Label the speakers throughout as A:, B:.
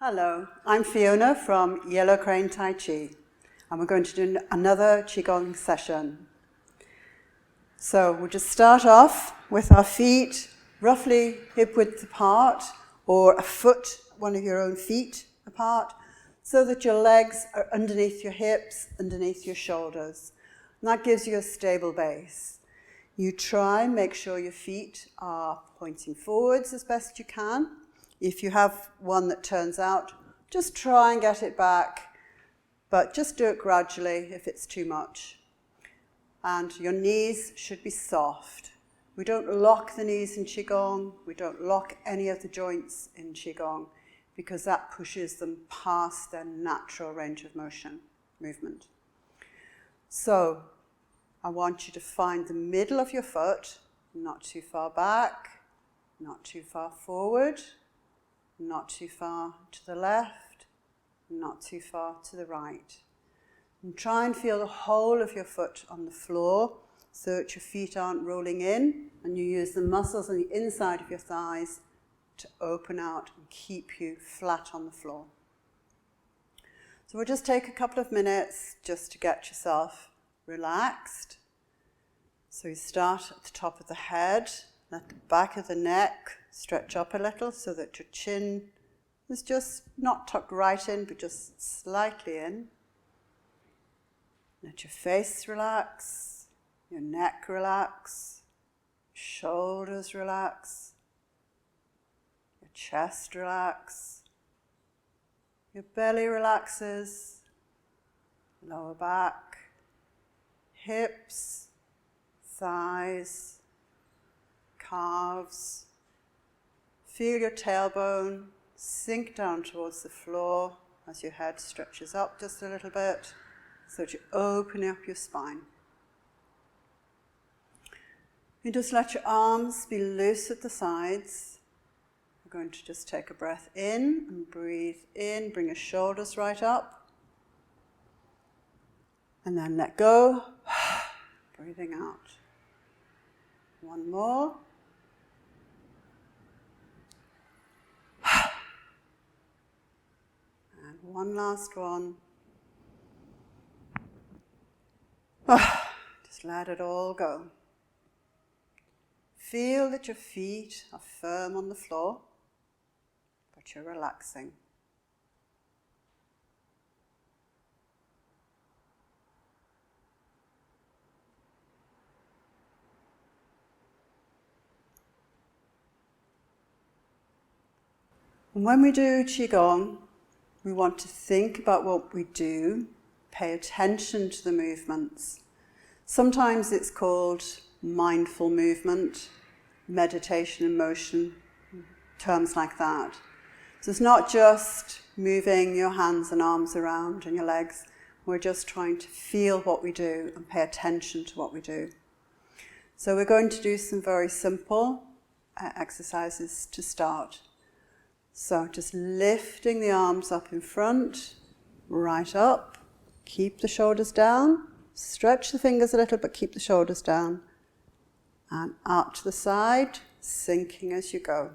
A: Hello, I'm Fiona from Yellow Crane Tai Chi, and we're going to do another Qigong session. So we'll just start off with our feet roughly hip width apart, or a foot, one of your own feet apart, so that your legs are underneath your hips, underneath your shoulders. And that gives you a stable base. You try and make sure your feet are pointing forwards as best you can. If you have one that turns out, just try and get it back, but just do it gradually if it's too much. And your knees should be soft. We don't lock the knees in Qigong. We don't lock any of the joints in Qigong because that pushes them past their natural range of movement. So I want you to find the middle of your foot, not too far back, not too far forward, not too far to the left, not too far to the right. And try and feel the whole of your foot on the floor so that your feet aren't rolling in, and you use the muscles on the inside of your thighs to open out and keep you flat on the floor. So we'll just take a couple of minutes just to get yourself relaxed. So you start at the top of the head, let the back of the neck stretch up a little so that your chin is just not tucked right in, but just slightly in. Let your face relax, your neck relax, shoulders relax, your chest relax, your belly relaxes, lower back, hips, thighs, calves. Feel your tailbone sink down towards the floor as your head stretches up just a little bit so that you open up your spine. You just let your arms be loose at the sides. We're going to just take a breath in and breathe in, bring your shoulders right up. And then let go, breathing out. One more. And one last one. Just let it all go. Feel that your feet are firm on the floor, but you're relaxing. And when we do Qigong, we want to think about what we do, pay attention to the movements. Sometimes it's called mindful movement, meditation in motion, terms like that. So it's not just moving your hands and arms around and your legs. We're just trying to feel what we do and pay attention to what we do. So we're going to do some very simple exercises to start. So just lifting the arms up in front, right up, keep the shoulders down, stretch the fingers a little but keep the shoulders down, and out to the side, sinking as you go.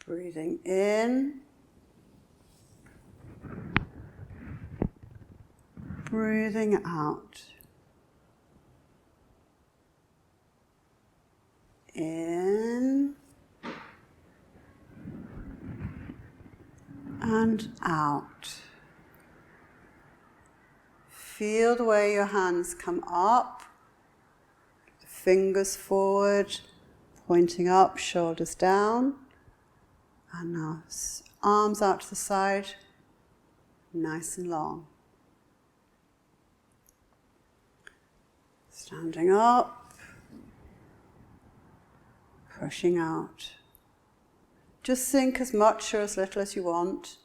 A: Breathing in, breathing out. In and out. Feel the way your hands come up, the fingers forward, pointing up, shoulders down. And now arms out to the side, nice and long. Standing up, pushing out. Just sink as much or as little as you want.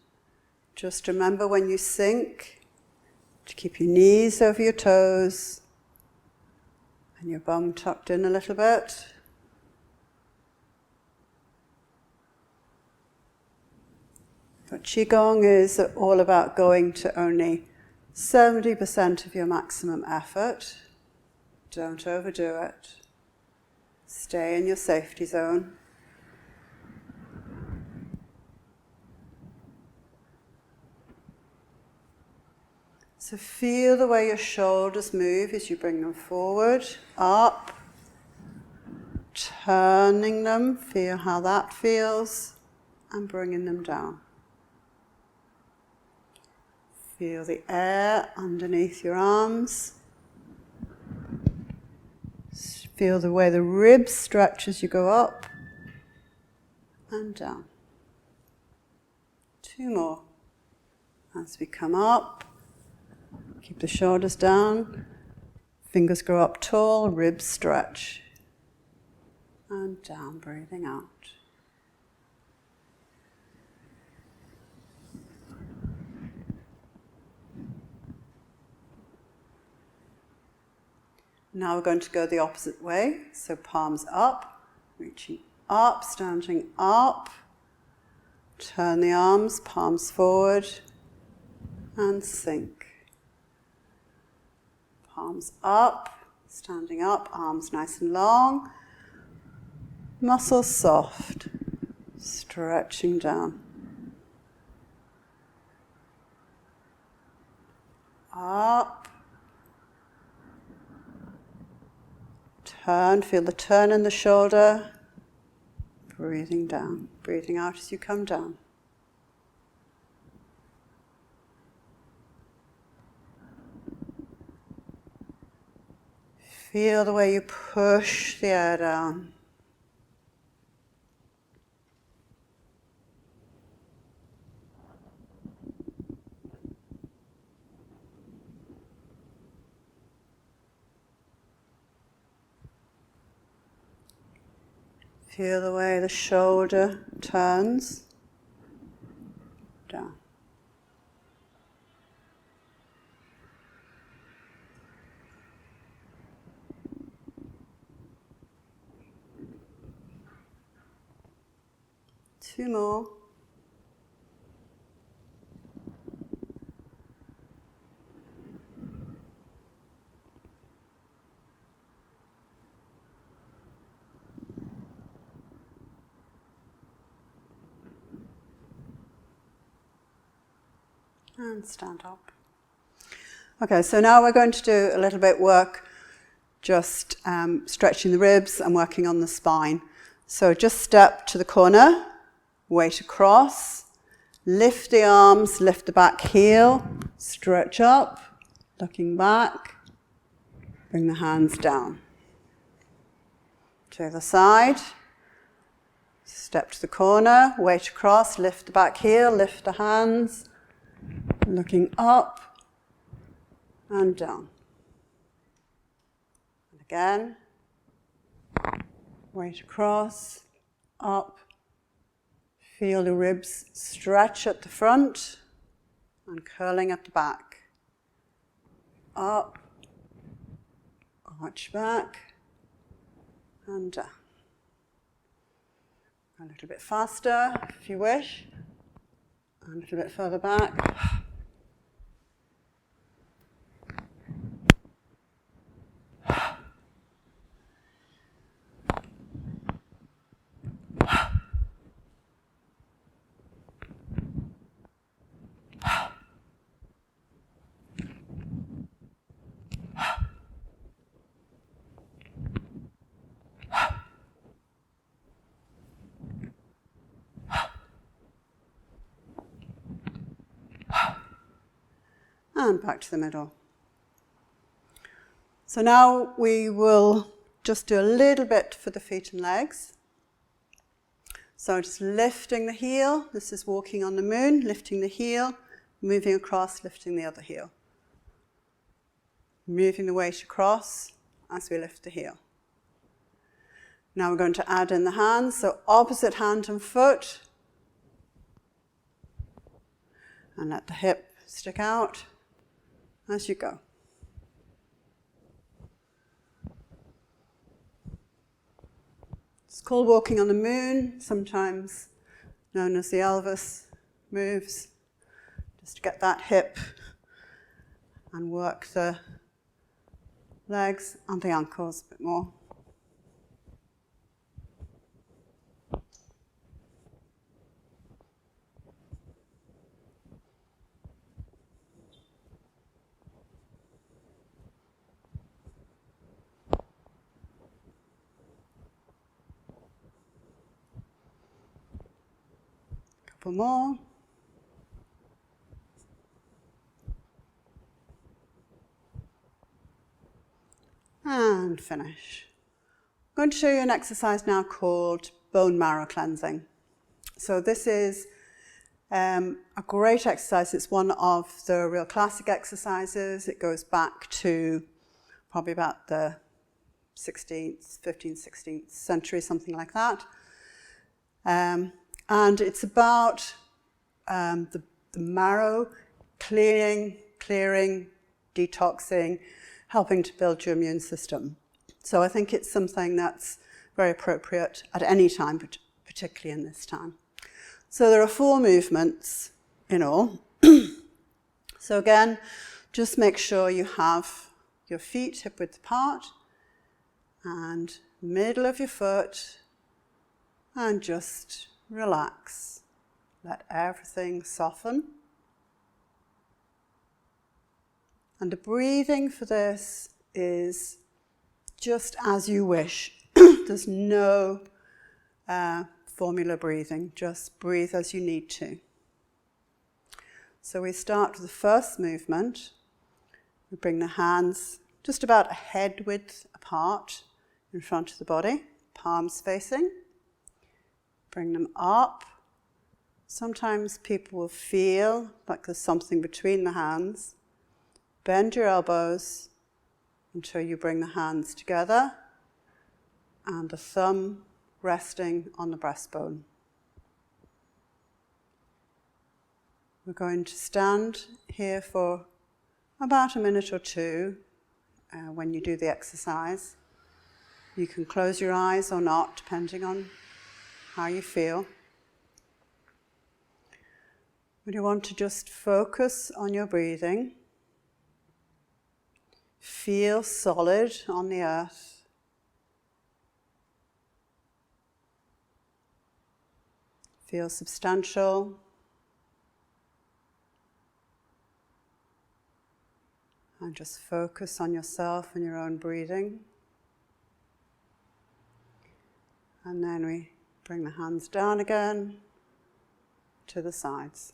A: Just remember when you sink to keep your knees over your toes and your bum tucked in a little bit. But Qigong is all about going to only 70% of your maximum effort. Don't overdo it. Stay in your safety zone. So feel the way your shoulders move as you bring them forward, up, turning them, feel how that feels, and bringing them down. Feel the air underneath your arms. Feel the way the ribs stretch as you go up and down. 2 more. As we come up, keep the shoulders down, fingers grow up tall, ribs stretch. And down, breathing out. Now we're going to go the opposite way. So palms up, reaching up, standing up. Turn the arms, palms forward, and sink. Palms up, standing up, arms nice and long. Muscles soft, stretching down. Up. Turn, feel the turn in the shoulder. Breathing down, breathing out as you come down. Feel the way you push the air down. Feel the way the shoulder turns down. Two more. And stand up. Okay, so now we're going to do a little bit work, just stretching the ribs and working on the spine. So just step to the corner, weight across, lift the arms, lift the back heel, stretch up, looking back, bring the hands down. To the other side, step to the corner, weight across, lift the back heel, lift the hands, looking up and down. And again, weight across, up, feel the ribs stretch at the front and curling at the back. Up, arch back and down. A little bit faster if you wish, a little bit further back. And back to the middle. So now we will just do a little bit for the feet and legs. So just lifting the heel. This is walking on the moon, lifting the heel, moving across, lifting the other heel. Moving the weight across as we lift the heel. Now we're going to add in the hands, so opposite hand and foot. And let the hip stick out as you go. It's called walking on the moon, sometimes known as the Elvis moves, just to get that hip and work the legs and the ankles a bit more. couple more. And finish. I'm going to show you an exercise now called bone marrow cleansing. So this is a great exercise. It's one of the real classic exercises. It goes back to probably about the 16th, 15th, 16th century, something like that. And it's about the marrow clearing, detoxing, helping to build your immune system. So I think it's something that's very appropriate at any time, but particularly in this time. So there are 4 movements in all. So again, just make sure you have your feet hip-width apart and middle of your foot, and just relax. Let everything soften. And the breathing for this is just as you wish. There's no formula breathing, just breathe as you need to. So we start with the first movement. We bring the hands just about a head width apart in front of the body, palms facing. Bring them up. Sometimes people will feel like there's something between the hands. Bend your elbows until you bring the hands together and the thumb resting on the breastbone. We're going to stand here for about a minute or two when you do the exercise. You can close your eyes or not, depending on how you feel. But you want to just focus on your breathing. Feel solid on the earth. Feel substantial. And just focus on yourself and your own breathing. And then we bring the hands down again to the sides.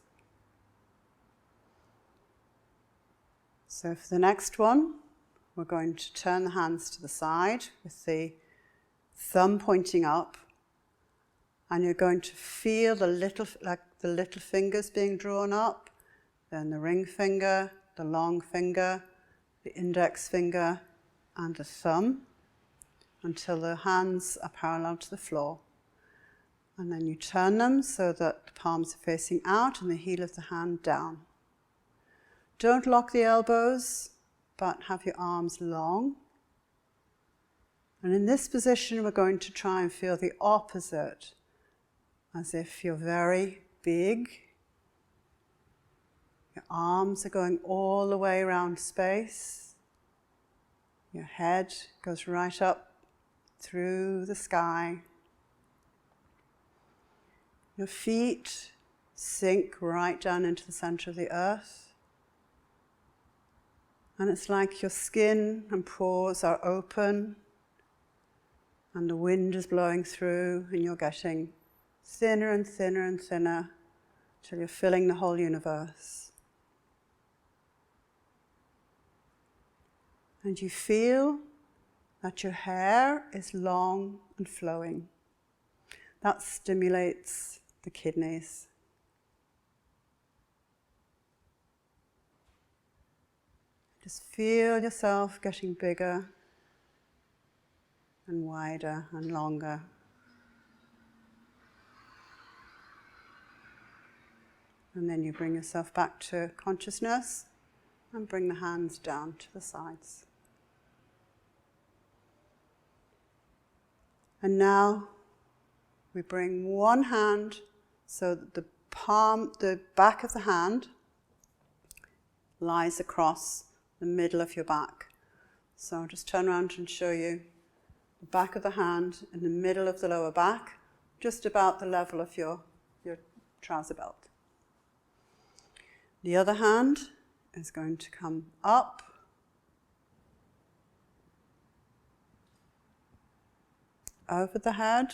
A: So for the next one, we're going to turn the hands to the side with the thumb pointing up, and you're going to feel the little fingers being drawn up, then the ring finger, the long finger, the index finger, and the thumb, until the hands are parallel to the floor. And then you turn them so that the palms are facing out and the heel of the hand down. Don't lock the elbows, but have your arms long. And in this position, we're going to try and feel the opposite, as if you're very big. Your arms are going all the way around space. Your head goes right up through the sky. Your feet sink right down into the center of the earth. And it's like your skin and pores are open and the wind is blowing through and you're getting thinner and thinner and thinner till you're filling the whole universe. And you feel that your hair is long and flowing. That stimulates the kidneys. Just feel yourself getting bigger and wider and longer. And then you bring yourself back to consciousness and bring the hands down to the sides. And now we bring one hand so that the back of the hand lies across the middle of your back. So I'll just turn around and show you the back of the hand in the middle of the lower back, just about the level of your trouser belt. The other hand is going to come up, over the head,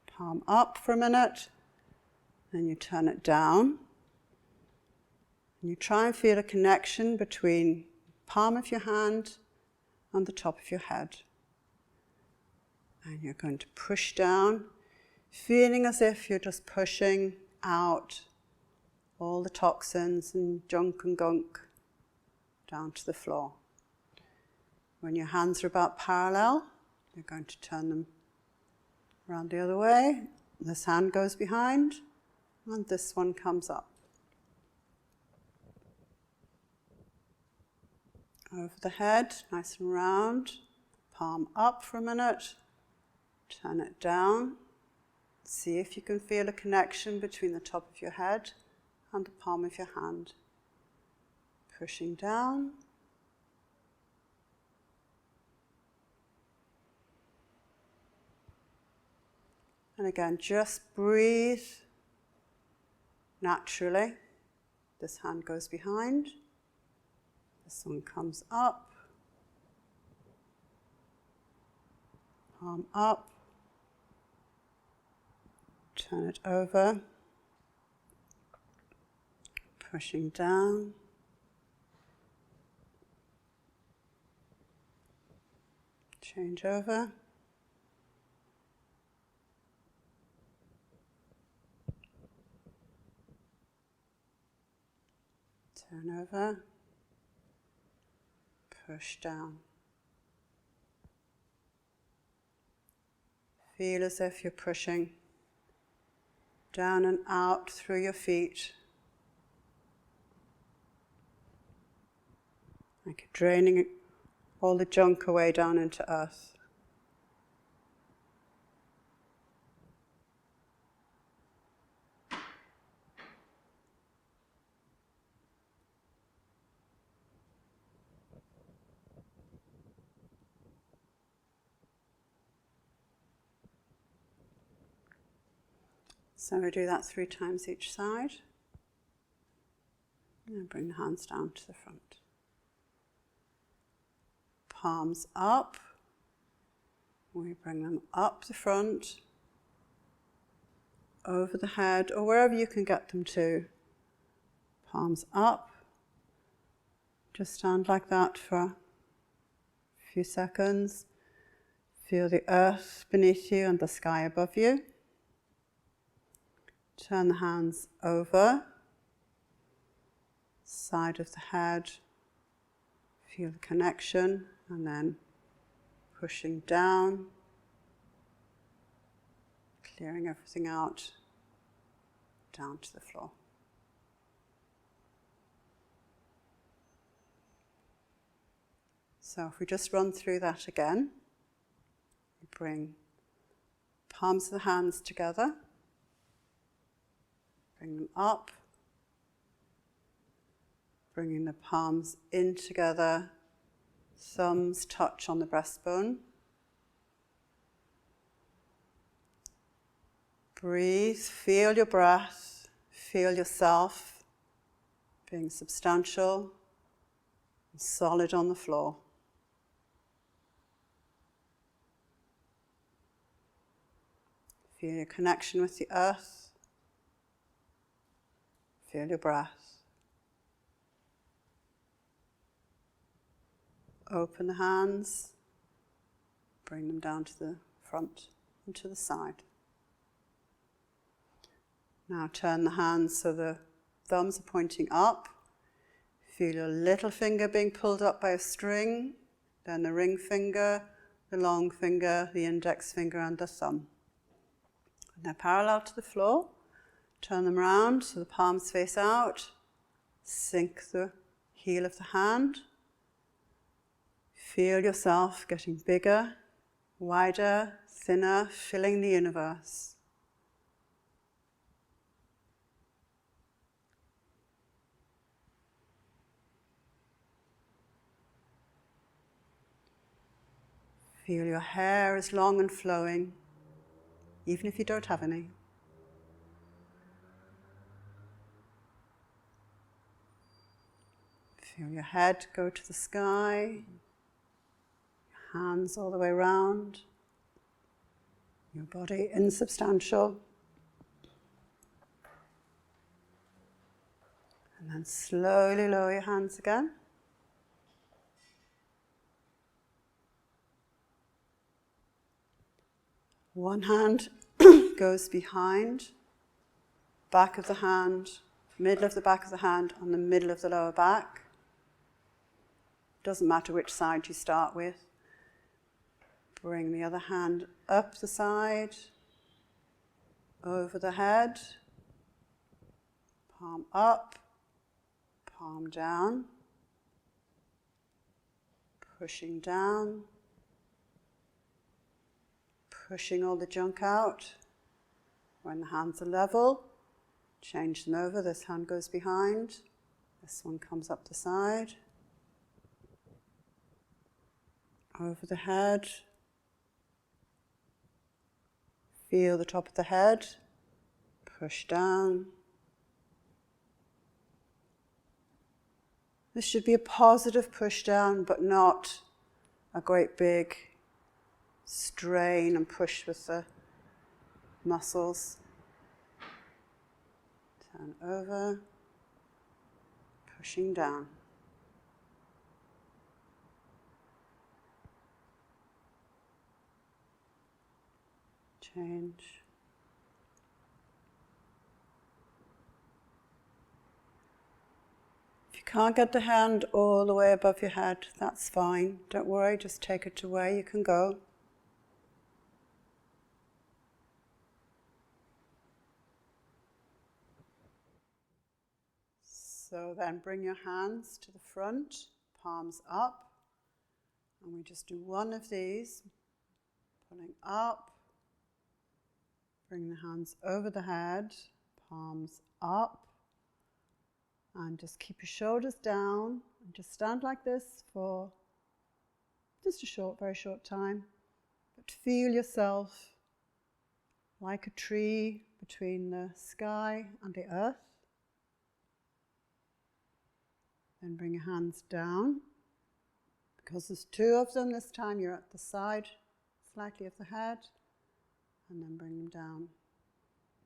A: palm up for a minute, Then you turn it down. And you try and feel a connection between the palm of your hand and the top of your head. And you're going to push down, feeling as if you're just pushing out all the toxins and junk and gunk down to the floor. When your hands are about parallel, you're going to turn them around the other way. This hand goes behind, and this one comes up. Over the head, nice and round. Palm up for a minute. Turn it down. See if you can feel a connection between the top of your head and the palm of your hand. Pushing down. And again, just breathe naturally. This hand goes behind. This one comes up. Palm up. Turn it over. Pushing down. Change over. Turn over. Push down. Feel as if you're pushing down and out through your feet, like you're draining all the junk away down into earth. So we do that 3 times each side. And bring the hands down to the front. Palms up. We bring them up the front, over the head, or wherever you can get them to. Palms up. Just stand like that for a few seconds. Feel the earth beneath you and the sky above you. Turn the hands over, side of the head, feel the connection, and then pushing down, clearing everything out, down to the floor. So if we just run through that again, we bring palms of the hands together. Bring them up, bringing the palms in together, thumbs touch on the breastbone. Breathe, feel your breath, feel yourself being substantial and solid on the floor. Feel your connection with the earth. Feel your breath. Open the hands. Bring them down to the front and to the side. Now turn the hands so the thumbs are pointing up. Feel your little finger being pulled up by a string, then the ring finger, the long finger, the index finger and the thumb. And they're parallel to the floor. Turn them round so the palms face out. Sink the heel of the hand. Feel yourself getting bigger, wider, thinner, filling the universe. Feel your hair is long and flowing, even if you don't have any. Feel your head go to the sky, your hands all the way around, your body insubstantial. And then slowly lower your hands again. One hand goes behind, back of the hand, middle of the back of the hand, on the middle of the lower back. Doesn't matter which side you start with. Bring the other hand up the side, over the head, palm up, palm down, pushing down, pushing all the junk out. When the hands are level, change them over. This hand goes behind, this one comes up the side, over the head. Feel the top of the head, push down. This should be a positive push down, but not a great big strain and push with the muscles. Turn over, pushing down. Change. If you can't get the hand all the way above your head, that's fine. Don't worry, just take it to where you can go. So then bring your hands to the front, palms up, and we just do one of these, pulling up, bring the hands over the head, palms up, and just keep your shoulders down, and just stand like this for just a short, very short time, but feel yourself like a tree between the sky and the earth. Then bring your hands down. Because there's two of them this time, you're at the side slightly of the head, and then bring them down.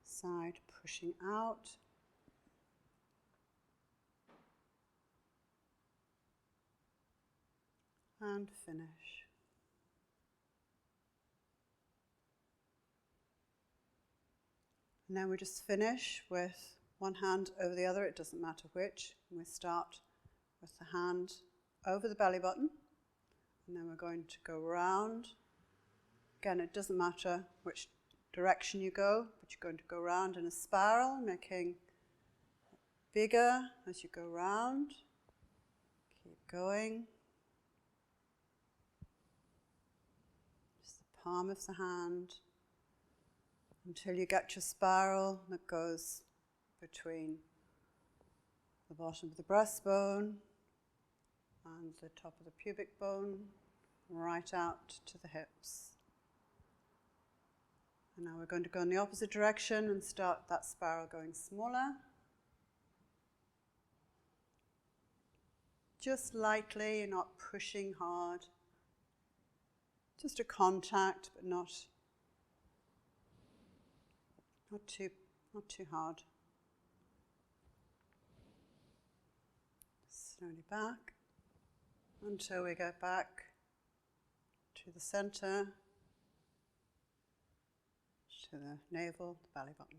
A: Side, pushing out. And finish. And then we just finish with one hand over the other, it doesn't matter which. And we start with the hand over the belly button, and then we're going to go round. Again, it doesn't matter which direction you go, but you're going to go round in a spiral, making it bigger as you go round. Keep going. Just the palm of the hand until you get your spiral that goes between the bottom of the breastbone and the top of the pubic bone, right out to the hips. And now we're going to go in the opposite direction and start that spiral going smaller. Just lightly, you're not pushing hard. Just a contact, but not too hard. Slowly back until we get back to the center, to the navel, the belly button.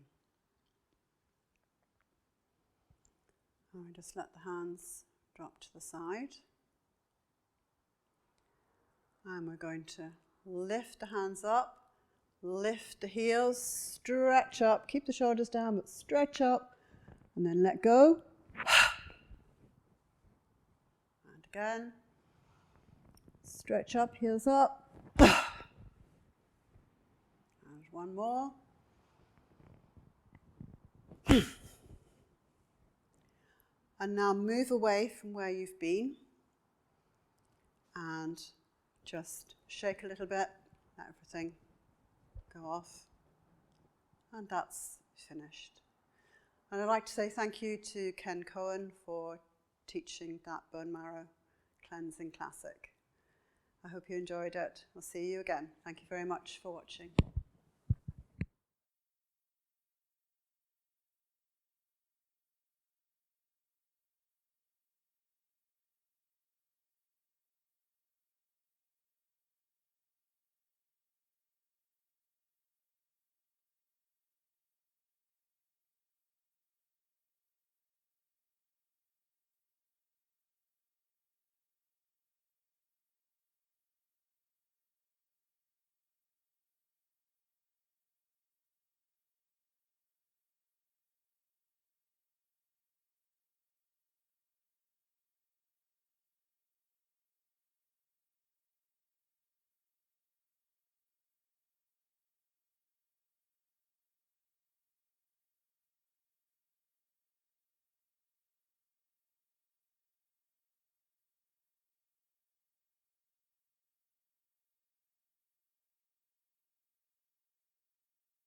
A: And we just let the hands drop to the side. And we're going to lift the hands up, lift the heels, stretch up, keep the shoulders down, but stretch up, and then let go. And again, stretch up, heels up. And one more. And now move away from where you've been and just shake a little bit, let everything go off. And that's finished. And I'd like to say thank you to Ken Cohen for teaching that bone marrow cleansing classic. I hope you enjoyed it. I'll see you again. Thank you very much for watching.